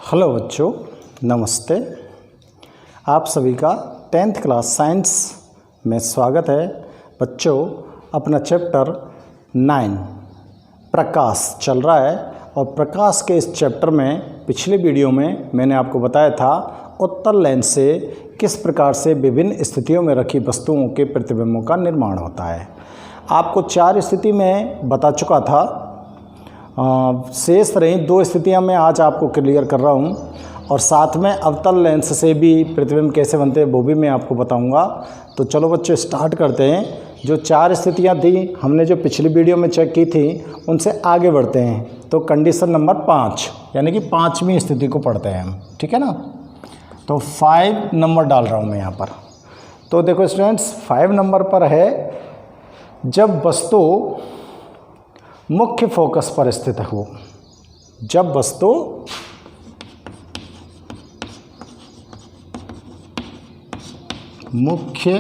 Hello बच्चों, नमस्ते। आप सभी का 10th क्लास साइंस में स्वागत है। बच्चों, अपना चैप्टर 9 प्रकाश चल रहा है और प्रकाश के इस चैप्टर में पिछले वीडियो में मैंने आपको बताया था उत्तल लेंस से किस प्रकार से विभिन्न स्थितियों में रखी वस्तुओं के प्रतिबिंबों का निर्माण होता है। आपको 4 स्थिति में बता चुका था, शेष रही 2 स्थितियां मैं आज आपको क्लियर कर रहा हूं और साथ में अवतल लेंस से भी प्रतिबिंब कैसे बनते हैं वो भी मैं आपको बताऊंगा। तो चलो बच्चों स्टार्ट करते हैं। जो 4 स्थितियां थी हमने जो पिछली वीडियो में चेक की थी उनसे आगे बढ़ते हैं। तो कंडीशन नंबर 5 यानी कि 5वीं स्थिति को पढ़ते हैं हम, ठीक है ना। तो 5 नंबर डाल रहा हूँ मैं यहाँ पर। तो देखो स्टूडेंट्स, 5 नंबर पर है जब वस्तु मुख्य फोकस पर स्थित हो। जब वस्तु मुख्य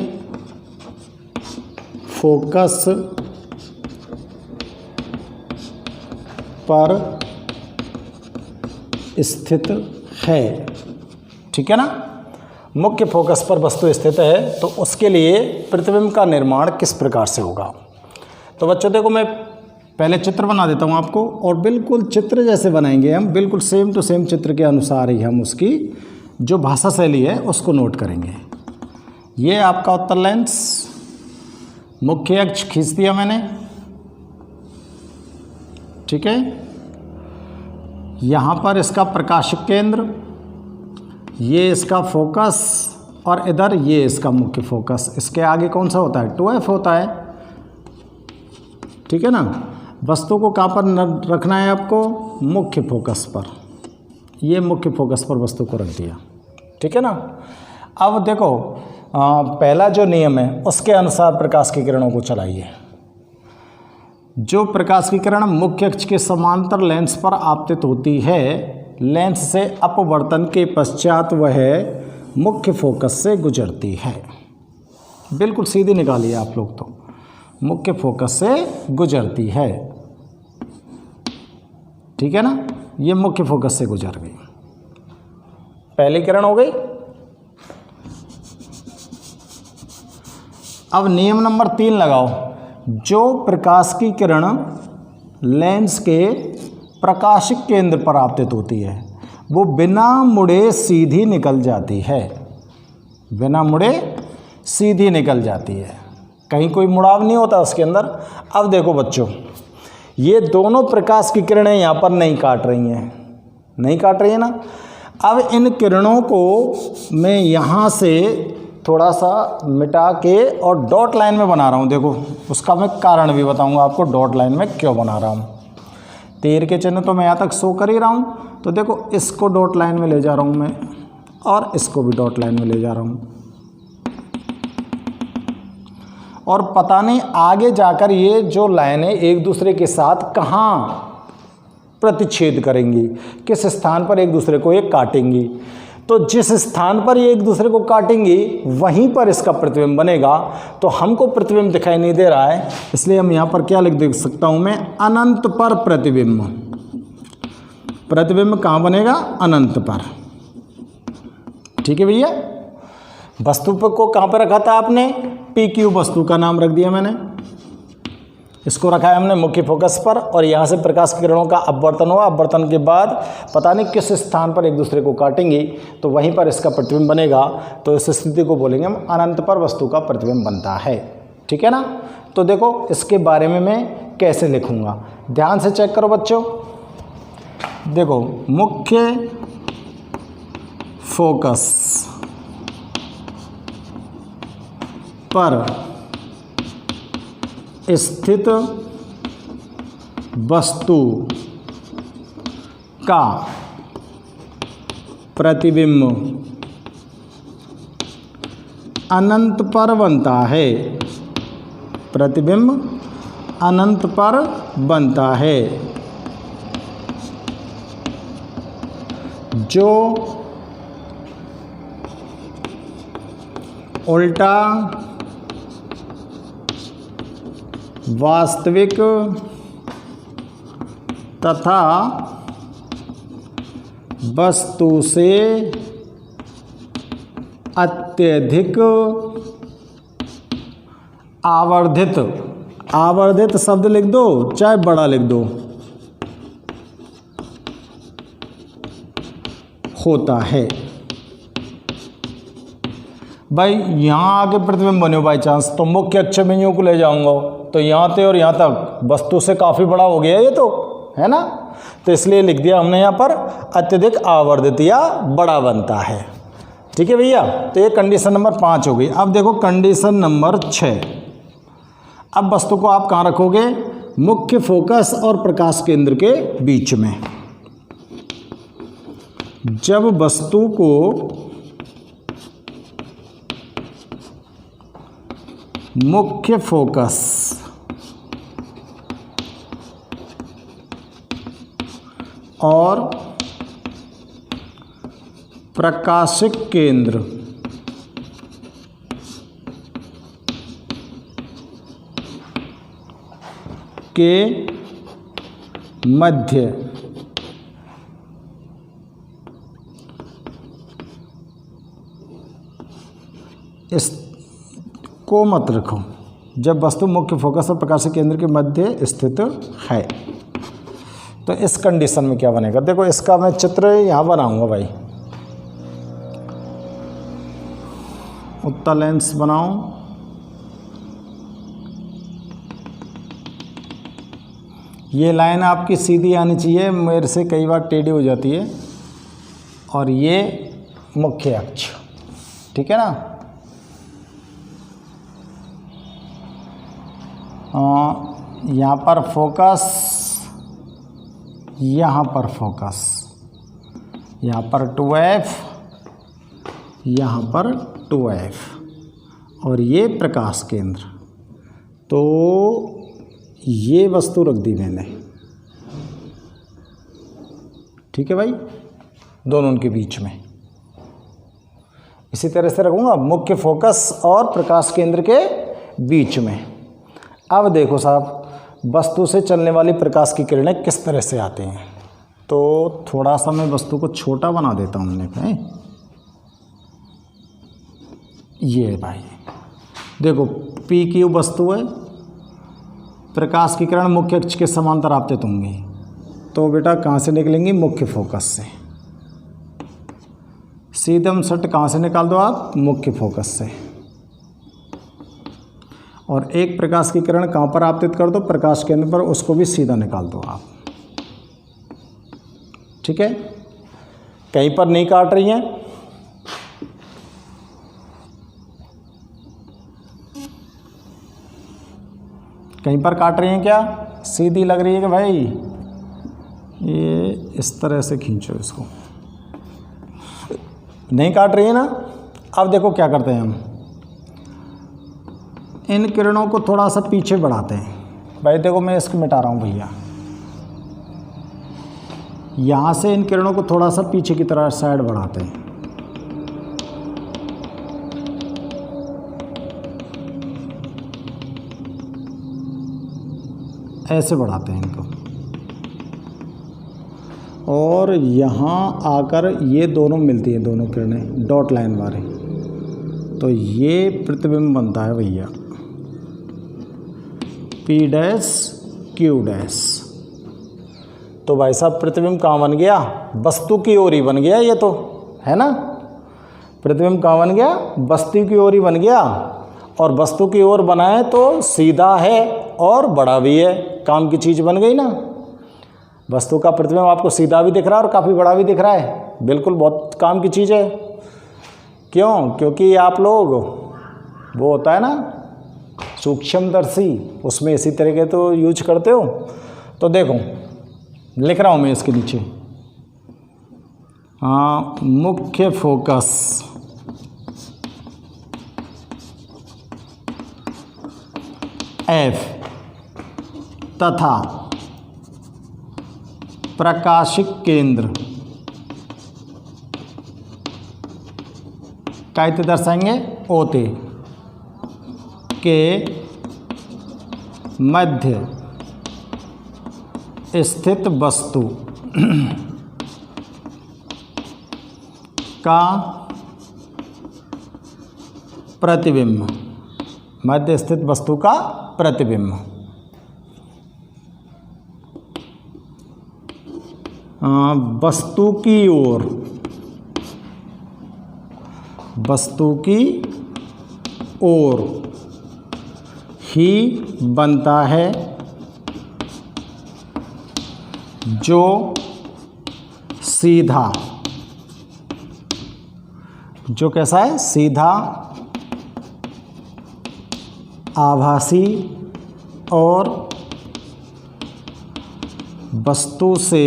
फोकस पर स्थित है, ठीक है ना। मुख्य फोकस पर वस्तु स्थित है तो उसके लिए प्रतिबिंब का निर्माण किस प्रकार से होगा। तो बच्चों देखो, मैं पहले चित्र बना देता हूँ आपको और बिल्कुल चित्र जैसे बनाएंगे हम, बिल्कुल सेम टू सेम चित्र के अनुसार ही हम उसकी जो भाषा शैली है उसको नोट करेंगे। ये आपका उत्तल लेंस, मुख्य अक्ष खींच दिया मैंने, ठीक है। यहाँ पर इसका प्रकाशिक केंद्र, ये इसका फोकस और इधर ये इसका मुख्य फोकस। इसके आगे कौन सा होता है? 2F होता है, ठीक है ना। वस्तु को कहाँ पर रखना है आपको? मुख्य फोकस पर। ये मुख्य फोकस पर वस्तु को रख दिया, ठीक है ना। अब देखो, पहला जो नियम है उसके अनुसार प्रकाश की किरणों को चलाइए। जो प्रकाश की किरण मुख्य अक्ष के समांतर लेंस पर आपतित होती है, लेंस से अपवर्तन के पश्चात वह मुख्य फोकस से गुजरती है। बिल्कुल सीधी निकालिए आप लोग। तो मुख्य फोकस से गुजरती है, ठीक है ना। ये मुख्य फोकस से गुजर गई, पहली किरण हो गई। अब नियम नंबर 3 लगाओ। जो प्रकाश की किरण लेंस के प्रकाशिक केंद्र पर आपतित होती है वो बिना मुड़े सीधी निकल जाती है। बिना मुड़े सीधी निकल जाती है, कहीं कोई मुड़ाव नहीं होता उसके अंदर। अब देखो बच्चों, ये दोनों प्रकाश की किरणें यहाँ पर नहीं काट रही हैं, नहीं काट रही है ना। अब इन किरणों को मैं यहाँ से थोड़ा सा मिटा के और डॉट लाइन में बना रहा हूँ। देखो, उसका मैं कारण भी बताऊँगा आपको, डॉट लाइन में क्यों बना रहा हूँ। तीर के चिन्ह तो मैं यहाँ तक शो कर ही रहा हूँ। तो देखो, इसको डॉट लाइन में ले जा रहा हूँ मैं और इसको भी डॉट लाइन में ले जा रहा हूँ। और पता नहीं आगे जाकर ये जो लाइनें एक दूसरे के साथ कहाँ प्रतिच्छेद करेंगी, किस स्थान पर एक दूसरे को ये काटेंगी। तो जिस स्थान पर ये एक दूसरे को काटेंगी वहीं पर इसका प्रतिबिंब बनेगा। तो हमको प्रतिबिंब दिखाई नहीं दे रहा है, इसलिए हम यहाँ पर क्या लिख दे सकता हूँ मैं? अनंत पर प्रतिबिंब। प्रतिबिंब कहाँ बनेगा? अनंत पर, ठीक है भैया। वस्तु को कहाँ पर रखा था आपने? PQ वस्तु का नाम रख दिया मैंने। इसको रखा है हमने मुख्य फोकस पर और यहाँ से प्रकाश की किरणों का अपवर्तन हुआ। अपवर्तन के बाद पता नहीं किस स्थान पर एक दूसरे को काटेंगी तो वहीं पर इसका प्रतिबिंब बनेगा। तो इस स्थिति को बोलेंगे हम अनंत पर वस्तु का प्रतिबिंब बनता है, ठीक है ना। तो देखो, इसके बारे में मैं कैसे लिखूँगा, ध्यान से चेक करो बच्चों। देखो, मुख्य फोकस पर स्थित वस्तु का प्रतिबिंब अनंत पर बनता है। प्रतिबिंब अनंत पर बनता है। जो उल्टा वास्तविक तथा वस्तु से अत्यधिक आवर्धित, आवर्धित शब्द लिख दो चाहे बड़ा लिख दो, होता है। भाई यहाँ आके प्रतिबिंब बने बाई चांस तो मुख्य अक्ष बिंदुओं को ले जाऊंगा तो यहाँ से और यहाँ तक वस्तु से काफ़ी बड़ा हो गया ये तो, है ना। तो इसलिए लिख दिया हमने यहाँ पर अत्यधिक आवर्धित या बड़ा बनता है। ठीक है भैया, तो ये कंडीशन नंबर 5 हो गई। अब देखो कंडीशन नंबर 6। अब वस्तु को आप कहाँ रखोगे? मुख्य फोकस और प्रकाश केंद्र के बीच में। जब वस्तु को मुख्य फोकस और प्रकाशिक केंद्र के मध्य इसको मत रखो। जब वस्तु मुख्य फोकस और प्रकाशिक केंद्र के मध्य स्थित है तो इस कंडीशन में क्या बनेगा? देखो इसका मैं चित्र यहाँ बनाऊंगा भाई। उत्तल लेंस बनाऊं, ये लाइन आपकी सीधी आनी चाहिए, मेरे से कई बार टेढ़ी हो जाती है। और ये मुख्य अक्ष, ठीक है ना। यहाँ पर फोकस, यहाँ पर फोकस, यहाँ पर 2F, यहाँ पर 2F और ये प्रकाश केंद्र। तो ये वस्तु रख दी मैंने, ठीक है भाई, दोनों के बीच में। इसी तरह से रखूँगा मुख्य फोकस और प्रकाश केंद्र के बीच में। अब देखो साहब, वस्तु से चलने वाली प्रकाश की किरणें किस तरह से आती हैं। तो थोड़ा सा मैं वस्तु को छोटा बना देता हूँ हमने। ये भाई देखो PQ वस्तु है, प्रकाश की किरण मुख्य अक्ष के समांतर आपतित होंगी। तो बेटा कहाँ से निकलेंगी? मुख्य फोकस से। सीधम सट कहाँ से निकाल दो आप? मुख्य फोकस से। और एक प्रकाश की किरण कहाँ पर आपतित कर दो? प्रकाश केंद्र पर, उसको भी सीधा निकाल दो आप। ठीक है, कहीं पर नहीं काट रही हैं। कहीं पर काट रही हैं क्या? सीधी लग रही है कि भाई? ये इस तरह से खींचो इसको, नहीं काट रही है ना। अब देखो क्या करते हैं हम, इन किरणों को थोड़ा सा पीछे बढ़ाते हैं। भाई देखो मैं इसको मिटा रहा हूँ भैया, यहाँ से इन किरणों को थोड़ा सा पीछे की तरह साइड बढ़ाते हैं। ऐसे बढ़ाते हैं इनको, और यहाँ आकर ये दोनों मिलती हैं, दोनों किरणें डॉट लाइन वाली। तो ये प्रतिबिंब बनता है भैया P डैश Q डैश। तो भाई साहब प्रतिबिंब कहाँ बन गया? वस्तु की ओर ही बन गया ये तो, है ना। प्रतिबिंब कहाँ बन गया? वस्तु की ओर ही बन गया। और वस्तु की ओर बनाए तो सीधा है और बड़ा भी है, काम की चीज़ बन गई ना। वस्तु का प्रतिबिंब आपको सीधा भी दिख रहा है और काफ़ी बड़ा भी दिख रहा है, बिल्कुल बहुत काम की चीज़ है। क्यों? क्योंकि आप लोग वो होता है ना सूक्ष्मदर्शी, उसमें इसी तरह के तो यूज करते हो। तो देखो लिख रहा हूँ मैं इसके नीचे, हाँ, मुख्य फोकस F तथा प्रकाशिक केंद्र कैसे दर्शाएंगे? ओते के मध्य स्थित वस्तु का प्रतिबिंब, मध्य स्थित वस्तु का प्रतिबिंब। वस्तु की ओर ही बनता है जो सीधा, जो कैसा है, सीधा, आभासी और वस्तु से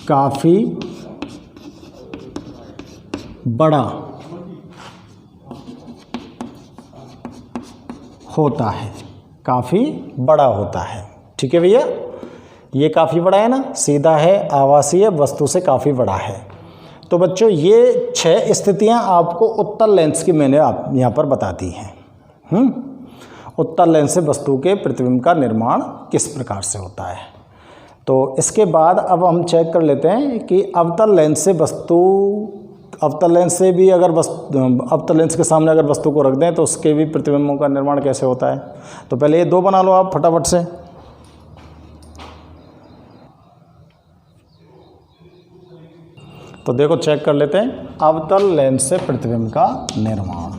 काफ़ी बड़ा होता है, काफ़ी बड़ा होता है। ठीक है भैया, ये काफ़ी बड़ा है ना, सीधा है, आभासी है, वस्तु से काफ़ी बड़ा है। तो बच्चों ये 6 स्थितियां आपको उत्तल लेंस की मैंने आप यहाँ पर बता दी हैं। उत्तल लेंस से वस्तु के प्रतिबिंब का निर्माण किस प्रकार से होता है। तो इसके बाद अब हम चेक कर लेते हैं कि अवतल लेंस से वस्तु, अवतल लेंस से भी अगर अवतल लेंस के सामने अगर वस्तु को रख दें तो उसके भी प्रतिबिंबों का निर्माण कैसे होता है। तो पहले ये 2 बना लो आप फटाफट से। तो देखो चेक कर लेते हैं अवतल लेंस से प्रतिबिंब का निर्माण।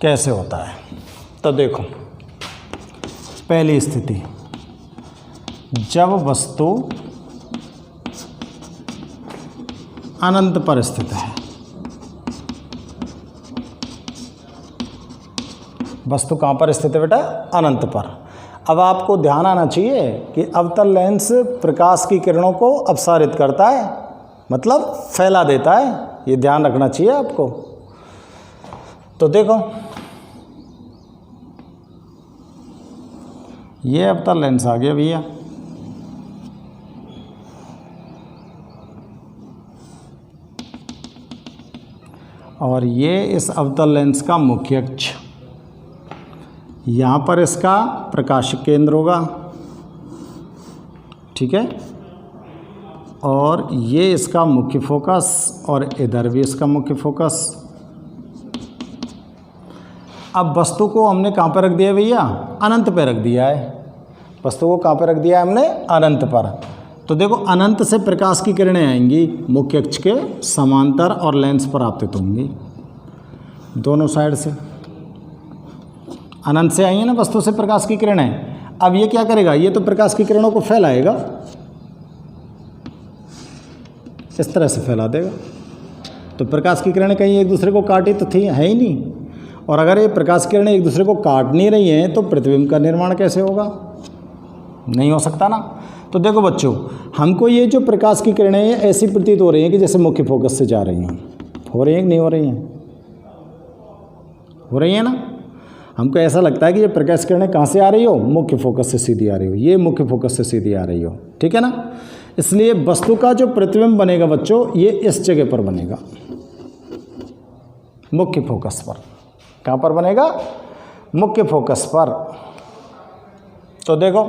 कैसे होता है, तो देखो पहली स्थिति, जब वस्तु अनंत पर स्थित है, वस्तु कहाँ पर स्थित है बेटा, अनंत पर। अब आपको ध्यान आना चाहिए कि अवतल लेंस प्रकाश की किरणों को अपसारित करता है, मतलब फैला देता है, ये ध्यान रखना चाहिए आपको। तो देखो ये अवतल लेंस आ गया भैया, और ये इस अवतल लेंस का मुख्य अक्ष, यहाँ पर इसका प्रकाशिक केंद्र होगा, ठीक है, और ये इसका मुख्य फोकस और इधर भी इसका मुख्य फोकस। अब वस्तु को हमने कहाँ पर रख दिया भैया, अनंत पे रख दिया है। वस्तु को कहाँ पर रख दिया है हमने, अनंत पर। तो देखो अनंत से प्रकाश की किरणें आएंगी, मुख्य अक्ष के समांतर और लेंस पर आपतित होंगी, दोनों साइड से। अनंत से आई है ना वस्तु से प्रकाश की किरणें। अब ये क्या करेगा, ये तो प्रकाश की किरणों को फैलाएगा, इस तरह से फैला देगा। तो प्रकाश की किरणें कहीं एक दूसरे को काटी तो थी, है ही नहीं। और अगर ये प्रकाश किरणें एक दूसरे को काट नहीं रही हैं तो प्रतिबिंब का निर्माण कैसे होगा, नहीं हो सकता ना। तो देखो बच्चों, हमको ये जो प्रकाश की किरणें हैं ऐसी प्रतीत हो रही हैं कि जैसे मुख्य फोकस से जा रही हैं। हो रही हैं कि नहीं हो रही हैं, हो रही हैं ना। हमको ऐसा लगता है कि ये प्रकाश किरणें कहाँ से आ रही हो, मुख्य फोकस से सीधी आ रही हो, ये मुख्य फोकस से सीधी आ रही हो, ठीक है ना। इसलिए वस्तु का जो प्रतिबिंब बनेगा बच्चों, ये इस जगह पर बनेगा, मुख्य फोकस पर। कहाँ पर बनेगा, मुख्य फोकस पर। तो देखो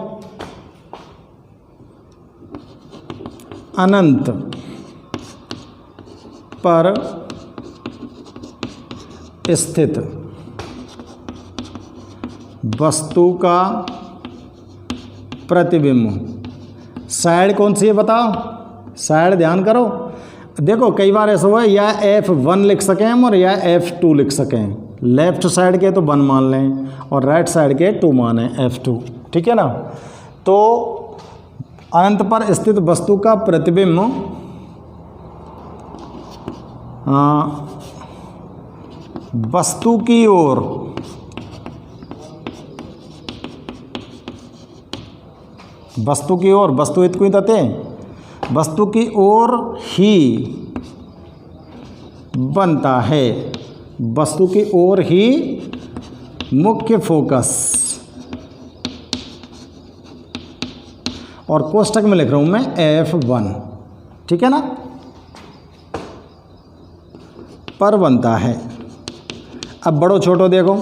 अनंत पर स्थित वस्तु का प्रतिबिंब, साइड कौन सी है बताओ, साइड ध्यान करो। देखो कई बार ऐसा हुआ है, या F1 लिख सकें हम और या F2 लिख सकें। लेफ्ट साइड के तो 1 मान लें और राइट साइड के 2 माने, F2, ठीक है ना। तो अनंत पर स्थित वस्तु का प्रतिबिंब वस्तु की ओर वस्तु इतको ही तते वस्तु की ओर ही बनता है, वस्तु की ओर ही मुख्य फोकस और कोष्टक में लिख रहा हूँ मैं F1, ठीक है ना, पर बनता है। अब बड़ो छोटो देखो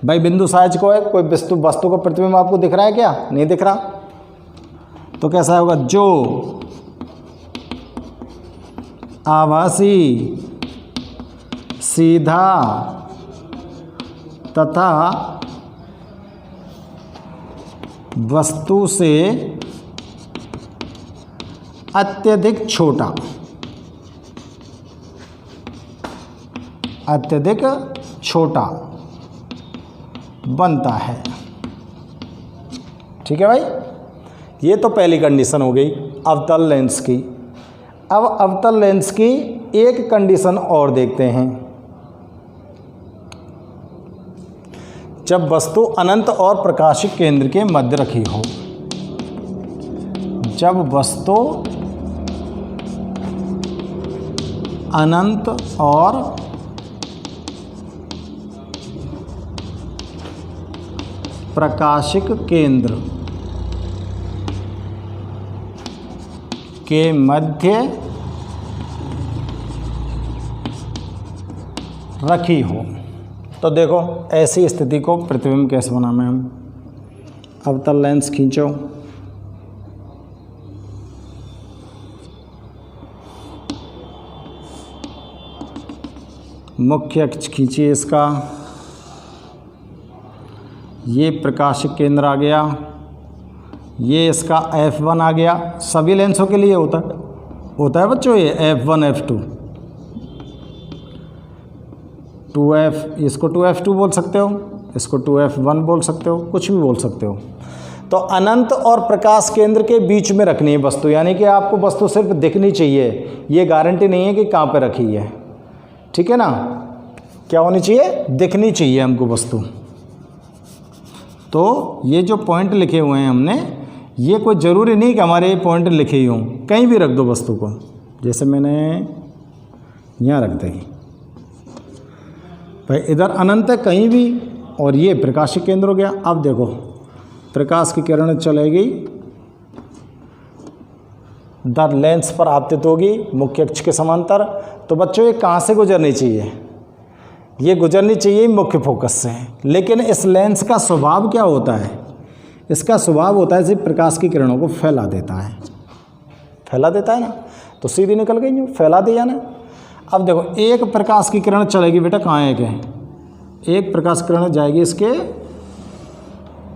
भाई, बिंदु साइज को है, कोई वस्तु का प्रतिबिंब आपको दिख रहा है क्या? नहीं दिख रहा, तो कैसा होगा? जो आभासी सीधा तथा वस्तु से अत्यधिक छोटा, अत्यधिक छोटा बनता है। ठीक है भाई, ये तो पहली कंडीशन हो गई अवतल लेंस की। अब अवतल लेंस की एक कंडीशन और देखते हैं। जब वस्तु अनंत और प्रकाशिक केंद्र के मध्य रखी हो, जब वस्तु अनंत और प्रकाशिक केंद्र के मध्य रखी हो, तो देखो ऐसी स्थिति को प्रतिबिंब कैसे बनाना है हम। अवतल लेंस खींचो, मुख्य अक्ष खींचिए इसका, ये प्रकाशिक केंद्र आ गया, ये इसका F1 आ गया। सभी लेंसों के लिए होता है बच्चों ये F1 F2 2F, इसको 2F2 बोल सकते हो, इसको 2F1 बोल सकते हो, कुछ भी बोल सकते हो। तो अनंत और प्रकाश केंद्र के बीच में रखनी है वस्तु, यानी कि आपको वस्तु सिर्फ दिखनी चाहिए, ये गारंटी नहीं है कि कहाँ पे रखी है। ठीक है ना, क्या होनी चाहिए? दिखनी चाहिए हमको वस्तु। तो ये जो पॉइंट लिखे हुए हैं हमने, ये कोई ज़रूरी नहीं कि हमारे ये पॉइंट लिखे ही हों, कहीं भी रख दो वस्तु को। जैसे मैंने यहाँ रख दी भाई, इधर अनंत है कहीं भी, और ये प्रकाशिक केंद्र हो गया। अब देखो प्रकाश की किरण चलेगी, द लेंस पर आपतित होगी मुख्य अक्ष के समांतर। तो बच्चों ये कहाँ से गुजरनी चाहिए? ये गुजरनी चाहिए मुख्य फोकस से। लेकिन इस लेंस का स्वभाव क्या होता है? इसका स्वभाव होता है सिर्फ प्रकाश की किरणों को फैला देता है, फैला देता है ना, तो सीधी निकल गई, यूँ फैला दिया ना। अब देखो एक प्रकाश की किरण चलेगी बेटा, कहाँ है क्या? एक प्रकाश किरण जाएगी इसके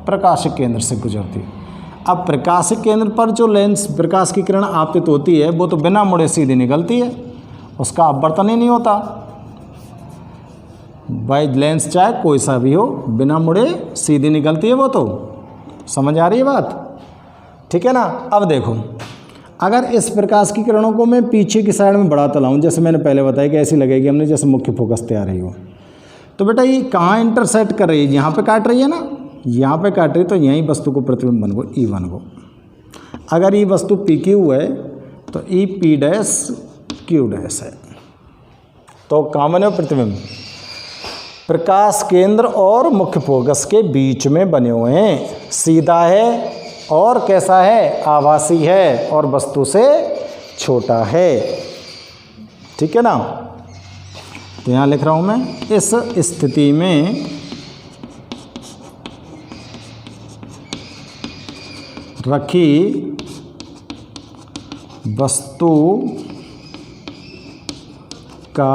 प्रकाशिक केंद्र से गुजरती। अब प्रकाशिक केंद्र पर जो लेंस प्रकाश की किरण आपतित होती है, वो तो बिना मुड़े सीधी निकलती है, उसका अपवर्तन ही नहीं होता। भाई लेंस चाहे कोई सा भी हो, बिना मुड़े सीधी निकलती है वो, तो समझ आ रही है बात? ठीक है ना। अब देखो अगर इस प्रकाश की किरणों को मैं पीछे की साइड में बढ़ाता लाऊं, जैसे मैंने पहले बताया कि ऐसी लगेगी हमने जैसे मुख्य फोकस तैयार रही हो, तो बेटा ये कहाँ इंटरसेक्ट कर रही है? यहाँ पे काट रही है ना, यहाँ पे काट रही, तो यहीं वस्तु को प्रतिबिंब बन गो E1 को। अगर ये वस्तु PQ है तो EP'Q' है, तो कहाँ बने हो प्रतिबिंब? प्रकाश केंद्र और मुख्य फोकस के बीच में बने हुए हैं। सीधा है और कैसा है? आभासी है और वस्तु से छोटा है। ठीक है ना। तो यहाँ लिख रहा हूँ मैं, इस स्थिति में रखी वस्तु का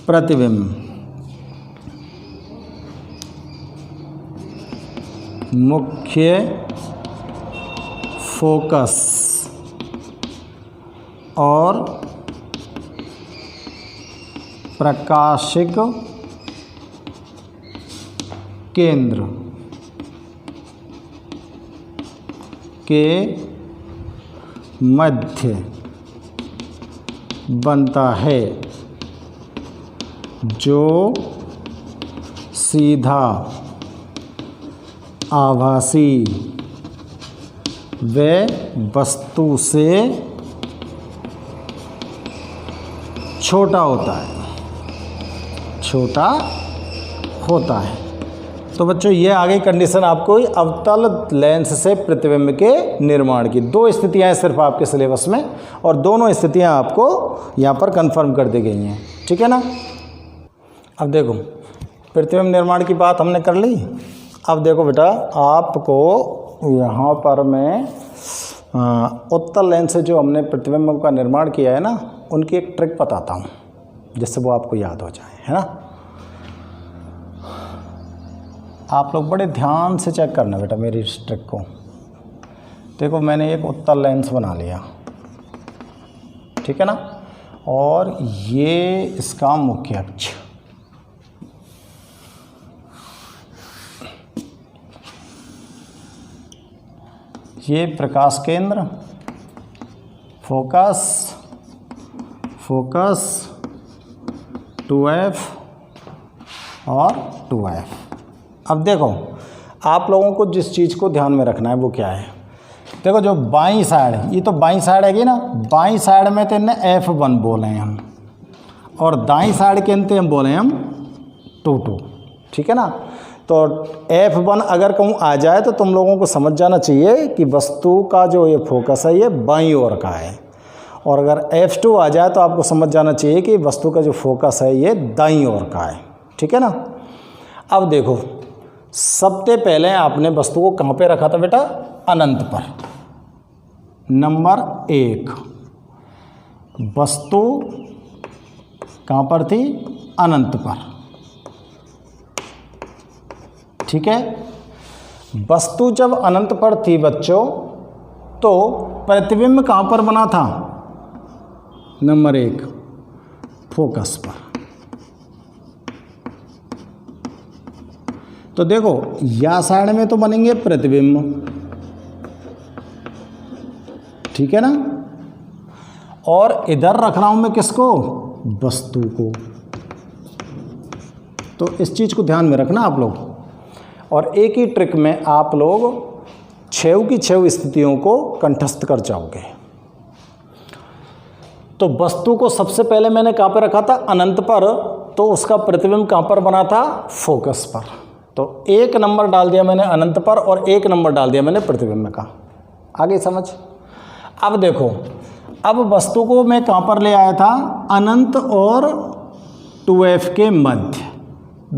प्रतिबिंब मुख्य फोकस और प्रकाशिक केंद्र के मध्य बनता है, जो सीधा आभासी व वस्तु से छोटा होता है, छोटा होता है। तो बच्चों ये आ गई कंडीशन आपको अवतल लेंस से प्रतिबिंब के निर्माण की। 2 स्थितियां हैं सिर्फ आपके सिलेबस में, और दोनों स्थितियां आपको यहाँ पर कंफर्म कर दी गई हैं, ठीक है ना। अब देखो प्रतिबिंब निर्माण की बात हमने कर ली। अब देखो बेटा, आपको यहाँ पर मैं उत्तल लेंस से जो हमने प्रतिबिंब का निर्माण किया है ना, उनकी एक ट्रिक बताता हूँ जिससे वो आपको याद हो जाए, है ना। आप लोग बड़े ध्यान से चेक करना बेटा मेरी इस ट्रिक को। देखो मैंने एक उत्तल लेंस बना लिया, ठीक है ना, और ये इसका मुख्य अक्ष, ये प्रकाश केंद्र, फोकस, फोकस 2F और 2F। अब देखो आप लोगों को जिस चीज़ को ध्यान में रखना है वो क्या है, देखो जो बाईं साइड, ये तो बाईं साइड हैगी ना, बाईं साइड में तो इन्हें F1 बोले हैं हम, और दाईं साइड के अंते हम बोले हैं हम 2 ठीक है ना। तो F1 अगर कहूँ आ जाए तो तुम लोगों को समझ जाना चाहिए कि वस्तु का जो ये फोकस है ये बाईं ओर का है, और अगर F2 आ जाए तो आपको समझ जाना चाहिए कि वस्तु का जो फोकस है ये दाईं ओर का है, ठीक है ना। अब देखो सबसे पहले आपने वस्तु को कहाँ पे रखा था बेटा, अनंत पर। नंबर 1, वस्तु कहाँ पर थी, अनंत पर, ठीक है। वस्तु जब अनंत पर थी बच्चों, तो प्रतिबिंब कहाँ पर बना था, नंबर 1 फोकस पर। तो देखो या साइड में तो बनेंगे प्रतिबिंब, ठीक है ना, और इधर रख रहा हूं मैं किसको, वस्तु को। तो इस चीज को ध्यान में रखना आप लोग, और एक ही ट्रिक में आप लोग 6 की 6 स्थितियों को कंठस्थ कर जाओगे। तो वस्तु को सबसे पहले मैंने कहाँ पर रखा था, अनंत पर, तो उसका प्रतिबिंब कहाँ पर बना था, फोकस पर। तो 1 नंबर डाल दिया मैंने अनंत पर, और 1 नंबर डाल दिया मैंने प्रतिबिंब का। आगे समझ। अब देखो, अब वस्तु को मैं कहाँ पर ले आया था, अनंत और 2F के मध्य,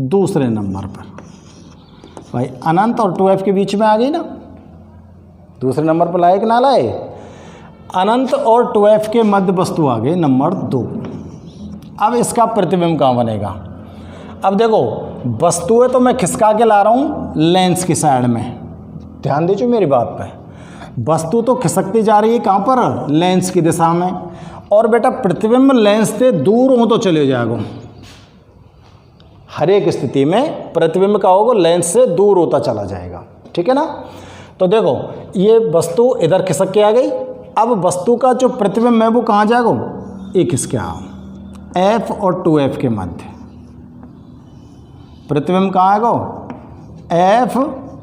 दूसरे नंबर पर। भाई अनंत और 2F के बीच में आ गई ना, दूसरे नंबर पर लाए कि ना लाए, अनंत और 2F के मध्य वस्तु आ गई नंबर 2। अब इसका प्रतिबिंब कहाँ बनेगा। अब देखो वस्तु है तो मैं खिसका के ला रहा हूँ लेंस की साइड में, ध्यान दीजिए मेरी बात पे। वस्तु तो खिसकती जा रही है कहाँ पर, लेंस की दिशा में, और बेटा प्रतिबिंब लेंस से दूर हो तो चले जाएगा। हर एक स्थिति में प्रतिबिंब का होगा लेंस से दूर होता चला जाएगा, ठीक है ना। तो देखो ये वस्तु इधर खिसक के आ गई। अब वस्तु का जो प्रतिबिंब है वो कहाँ जाएगा, एक इसके F और 2F के मध्य। प्रतिबिंब कहाँ आएगा, F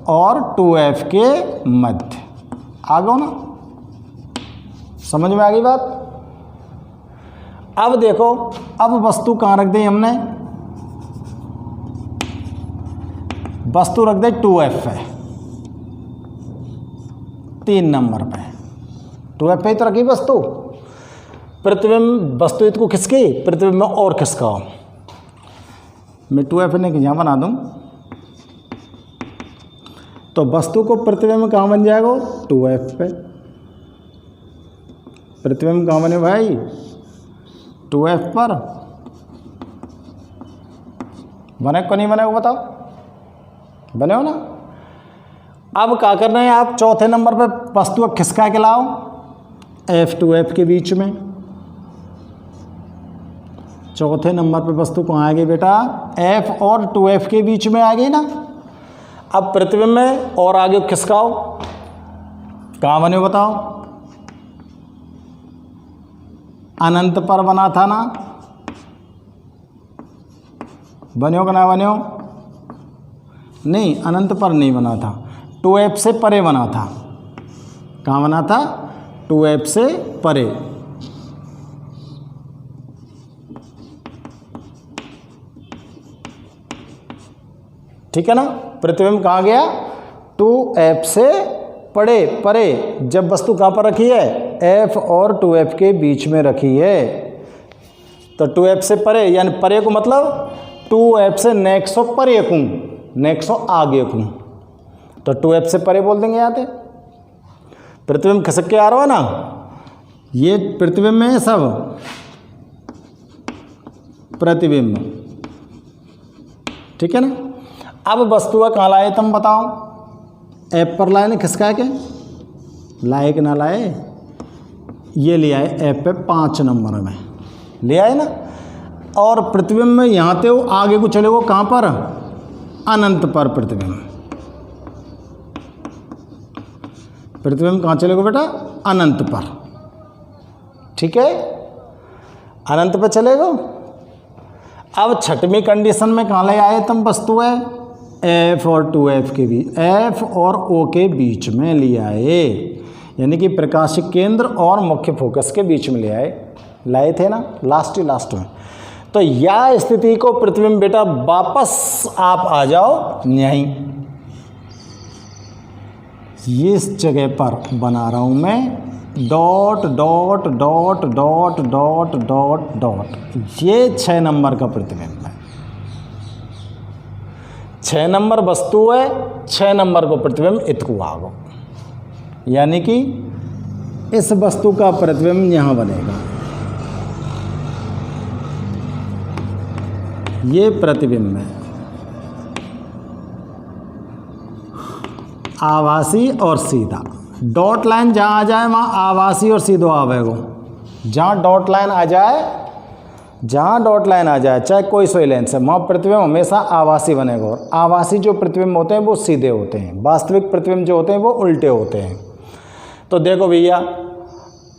और 2F के मध्य। आ गया ना, समझ में आ गई बात। अब देखो, अब वस्तु कहाँ रख दी हमने, वस्तु रख दे 2F पे, 3 नंबर पे 2F पे ही तो रखी वस्तु। प्रतिबिंब वस्तु को खिसकी, प्रतिबिंब में और खिसकाओ। मैं 2F ने यहाँ बना दूँ तो वस्तु को प्रतिबिंब कहाँ बन जाएगा, 2F पे। प्रतिबिंब कहाँ बने भाई, 2F पर। बने को नहीं बने वो बताओ, बने हो ना। अब क्या करना है, आप चौथे नंबर पे वस्तु खिसका के लाओ F 2F के बीच में। चौथे नंबर पे वस्तु कहाँ आ गई बेटा, F और 2F के बीच में आ गई ना। अब प्रतिबिंब में और आगे खिसकाओ, कहाँ बने बताओ, अनंत पर बना था ना, बने हो कि ना बने हो, नहीं अनंत पर नहीं बना था, 2F से परे बना था। कहाँ बना था, 2F से परे। ठीक है ना। प्रतिबिंब कहाँ गया, 2f से परे। जब वस्तु कहाँ पर रखी है, f और 2f के बीच में रखी है, तो 2f से परे, यानी परे को मतलब 2f से नेक्सो परे कूँ, नेक्सो आगे कूँ, तो 2f से परे बोल देंगे। याद है, प्रतिबिंब खिसक के आ रहा है ना, ये प्रतिबिंब में सब प्रतिबिंब, ठीक है ना। अब वस्तु का कहाँ लाए तुम बताओ, ऐप पर लाए ना, खिसका के लाए कि ना लाए, ये ले आए ऐप पे 5 नंबर में ले आए ना। और प्रतिबिंब में यहाँ थे वो आगे को चले, वो कहाँ पर, अनंत पर। प्रतिबिंब कहाँ चलेगा बेटा, अनंत पर, ठीक है, अनंत पर चलेगा। अब छठवीं कंडीशन में कहाँ ले आए तुम वस्तु है, एफ और 2f के बीच, एफ और ओ के बीच में ले आए, यानी कि प्रकाशिक केंद्र और मुख्य फोकस के बीच में ले आए, लाए थे ना लास्ट में। तो यह स्थिति को प्रतिबिंब बेटा वापस आप आ जाओ यहीं, इस जगह पर बना रहा हूं मैं dot dot dot dot dot dot dot, ये 6 नंबर का प्रतिबिंब है, 6 नंबर वस्तु है, 6 नंबर को प्रतिबिंब इतकू आगो, यानी कि इस वस्तु का प्रतिबिंब यहां बनेगा, ये प्रतिबिंब है, आभासी और सीधा। डॉट लाइन जहाँ आ जाए वहाँ आभासी और सीधो आवेगो, जहाँ डॉट लाइन आ जाए, चाहे कोई सोई लेंस है, वहाँ प्रतिबिंब हमेशा आभासी बनेगा। और आभासी जो प्रतिबिंब होते हैं वो सीधे होते हैं, वास्तविक प्रतिबिंब जो होते हैं वो उल्टे होते हैं। तो देखो भैया,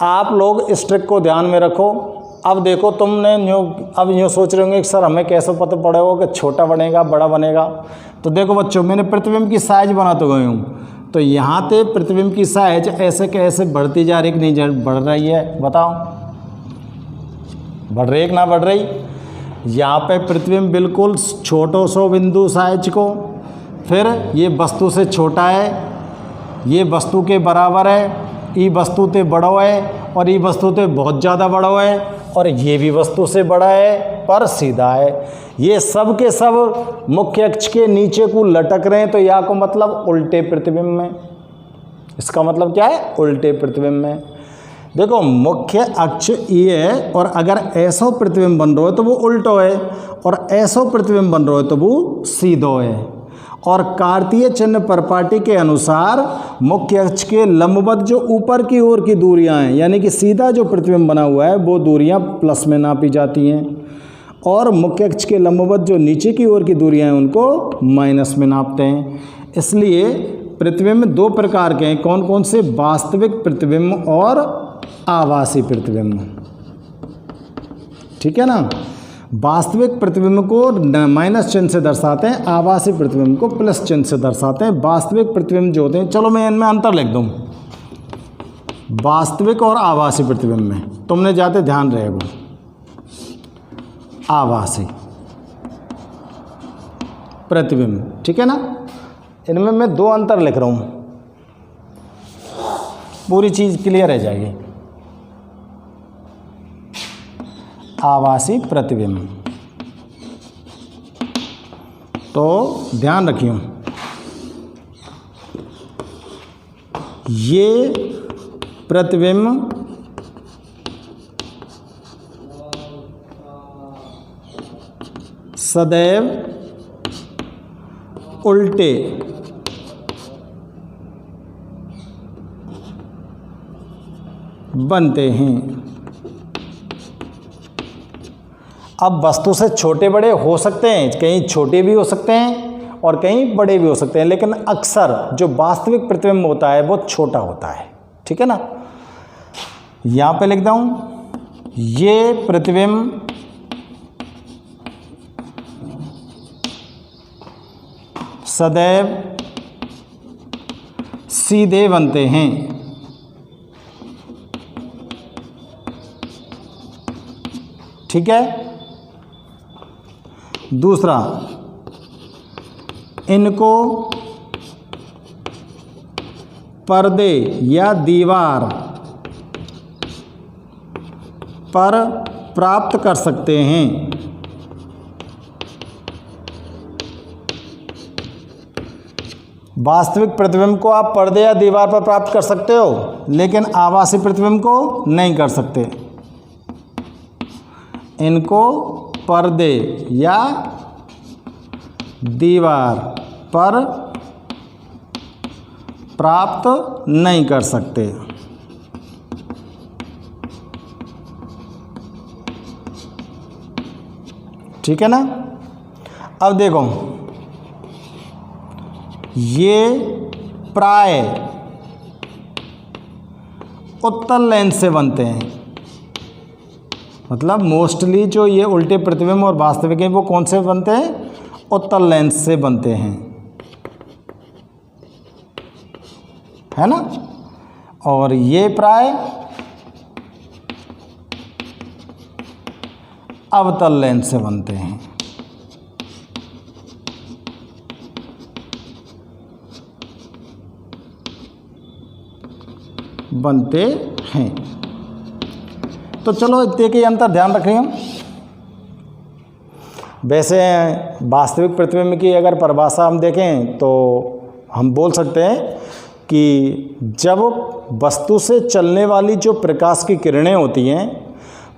आप लोग इस ट्रिक को ध्यान में रखो। अब देखो तुमने अब यूँ सोच रहे होंगे कि सर हमें कैसे पता पड़ेगा कि छोटा बनेगा बड़ा बनेगा। तो देखो बच्चों, मैंने प्रतिबिंब की साइज बना तो गई हूँ, तो यहाँ पे प्रतिबिंब की साइज ऐसे कैसे बढ़ती जा रही कि नहीं बढ़ रही है, बताओ, बढ़ रही है कि ना बढ़ रही। यहाँ पे प्रतिबिंब बिल्कुल छोटो सो बिंदु साइज को, फिर ये वस्तु से छोटा है, ये वस्तु के बराबर है, ये वस्तु से बड़ा है, और ये वस्तु से बहुत ज़्यादा बड़ा है, और ये भी वस्तु से बड़ा है पर सीधा है। ये सब के सब मुख्य अक्ष के नीचे को लटक रहे हैं, तो या को मतलब उल्टे प्रतिबिंब में। इसका मतलब क्या है, उल्टे प्रतिबिंब में। देखो मुख्य अक्ष ये है, और अगर ऐसा प्रतिबिंब बन रहा है तो वो उल्टो है, और ऐसा प्रतिबिंब बन रहा है तो वो सीधो है। और कार्तीय चिन्ह परपाटी के अनुसार मुख्य अक्ष के लंबवत जो ऊपर की ओर की दूरियां हैं, यानी कि सीधा जो प्रतिबिंब बना हुआ है वो दूरियां प्लस में नापी जाती हैं, और मुख्य अक्ष के लंबवत जो नीचे की ओर की दूरियां हैं उनको माइनस में नापते हैं। इसलिए प्रतिबिंब 2 प्रकार के हैं, कौन कौन से, वास्तविक प्रतिबिंब और आभासी प्रतिबिंब, ठीक है ना। वास्तविक प्रतिबिंब को माइनस चिन्ह से दर्शाते हैं, आभासी प्रतिबिंब को प्लस चिन्ह से दर्शाते हैं। वास्तविक प्रतिबिंब जो होते हैं, चलो मैं इनमें अंतर लिख दूं, वास्तविक और आभासी प्रतिबिंब में तुमने जाते ध्यान रहेगा। आभासी प्रतिबिंब, ठीक है ना, इनमें मैं 2 अंतर लिख रहा हूं, पूरी चीज क्लियर रह जाएगी। आभासी प्रतिबिंब, तो ध्यान रखियो, ये प्रतिबिंब सदैव उल्टे बनते हैं। अब वस्तु से छोटे बड़े हो सकते हैं, कहीं छोटे भी हो सकते हैं और कहीं बड़े भी हो सकते हैं, लेकिन अक्सर जो वास्तविक प्रतिबिंब होता है वो छोटा होता है, ठीक है ना। यहाँ पे लिखता हूँ, ये प्रतिबिंब सदैव सीधे बनते हैं, ठीक है। दूसरा, इनको पर्दे या दीवार पर प्राप्त कर सकते हैं। वास्तविक प्रतिबिंब को आप पर्दे या दीवार पर प्राप्त कर सकते हो, लेकिन आभासी प्रतिबिंब को नहीं कर सकते। इनको पर्दे या दीवार पर प्राप्त नहीं कर सकते। ठीक है ना। अब देखो, ये प्राय उत्तल लेंस से बनते हैं। मतलब मोस्टली जो ये उल्टे प्रतिबिंब और वास्तविक हैं वो कौन से बनते हैं? उत्तल लेंस से बनते हैं, है ना। और ये प्राय अवतल लेंस से बनते हैं। तो चलो इतने के अंतर ध्यान रखें हम। वैसे वास्तविक प्रतिबिंब की अगर परिभाषा हम देखें तो हम बोल सकते हैं कि जब वस्तु से चलने वाली जो प्रकाश की किरणें होती हैं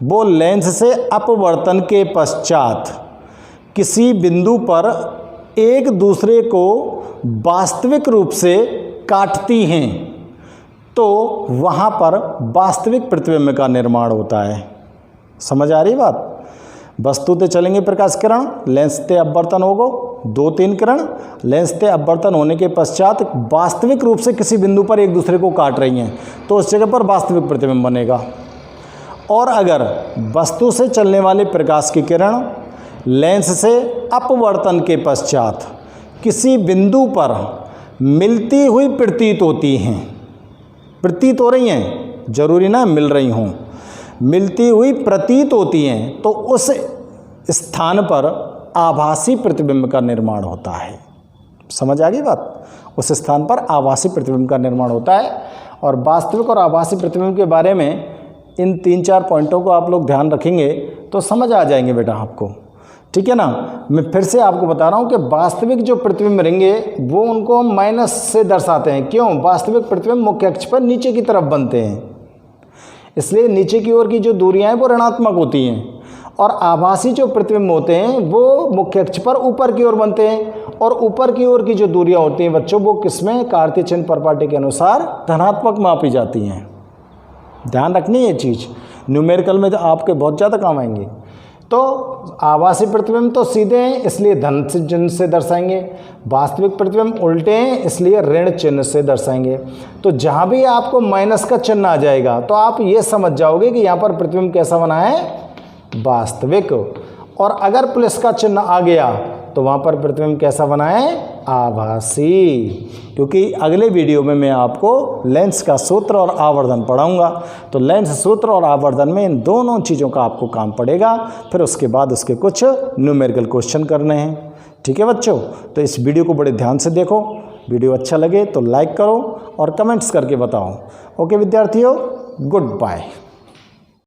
वो लेंस से अपवर्तन के पश्चात किसी बिंदु पर एक दूसरे को वास्तविक रूप से काटती हैं तो वहाँ पर वास्तविक प्रतिबिंब का निर्माण होता है। समझ आ रही बात? वस्तु ते चलेंगे प्रकाश किरण, लेंस ते अपवर्तन होगो, 2-3 किरण लेंस ते अपवर्तन होने के पश्चात वास्तविक रूप से किसी बिंदु पर एक दूसरे को काट रही हैं तो उस जगह पर वास्तविक प्रतिबिंब बनेगा। और अगर वस्तु से चलने वाले प्रकाश की किरण लेंस से अपवर्तन के पश्चात किसी बिंदु पर मिलती हुई प्रतीत होती हैं, प्रतीत हो रही हैं, जरूरी ना मिल रही हों, मिलती हुई प्रतीत होती हैं तो उस स्थान पर आभासी प्रतिबिंब का निर्माण होता है। समझ आ गई बात? उस स्थान पर आभासी प्रतिबिंब का निर्माण होता है। और वास्तविक और आभासी प्रतिबिंब के बारे में इन 3-4 पॉइंटों को आप लोग ध्यान रखेंगे तो समझ आ जाएंगे बेटा आपको। ठीक है ना। मैं फिर से आपको बता रहा हूँ कि वास्तविक जो प्रतिबिंब रहेंगे वो उनको हम माइनस से दर्शाते हैं। क्यों? वास्तविक प्रतिबिंब मुख्य अक्ष पर नीचे की तरफ बनते हैं, इसलिए नीचे की ओर की जो दूरियां हैं वो ऋणात्मक होती हैं। और आभासी जो प्रतिबिंब होते हैं वो मुख्य अक्ष पर ऊपर की ओर बनते हैं। और ऊपर की ओर की जो दूरियां होती हैं बच्चों वो किसमें? कार्तीय चिन्ह प्रॉपर्टी के अनुसार धनात्मक मापी जाती हैं। ध्यान रखनी है ये चीज़, न्यूमेरिकल में तो आपके बहुत ज़्यादा काम आएंगे। तो आभासी प्रतिबिंब तो सीधे हैं इसलिए धन चिन्ह से दर्शाएंगे, वास्तविक प्रतिबिंब उल्टे हैं इसलिए ऋण चिन्ह से दर्शाएंगे। तो जहाँ भी आपको माइनस का चिन्ह आ जाएगा तो आप ये समझ जाओगे कि यहाँ पर प्रतिबिंब कैसा बना है? वास्तविक। और अगर प्लस का चिन्ह आ गया तो वहाँ पर प्रतिबिंब कैसा बना है? आभासी। क्योंकि अगले वीडियो में मैं आपको लेंस का सूत्र और आवर्धन पढ़ाऊंगा। तो लेंस सूत्र और आवर्धन में इन दोनों चीज़ों का आपको काम पड़ेगा। फिर उसके बाद उसके कुछ न्यूमेरिकल क्वेश्चन करने हैं। ठीक है बच्चों? तो इस वीडियो को बड़े ध्यान से देखो। वीडियो अच्छा लगे तो लाइक करो और कमेंट्स करके बताओ। ओके विद्यार्थियों, गुड बाय।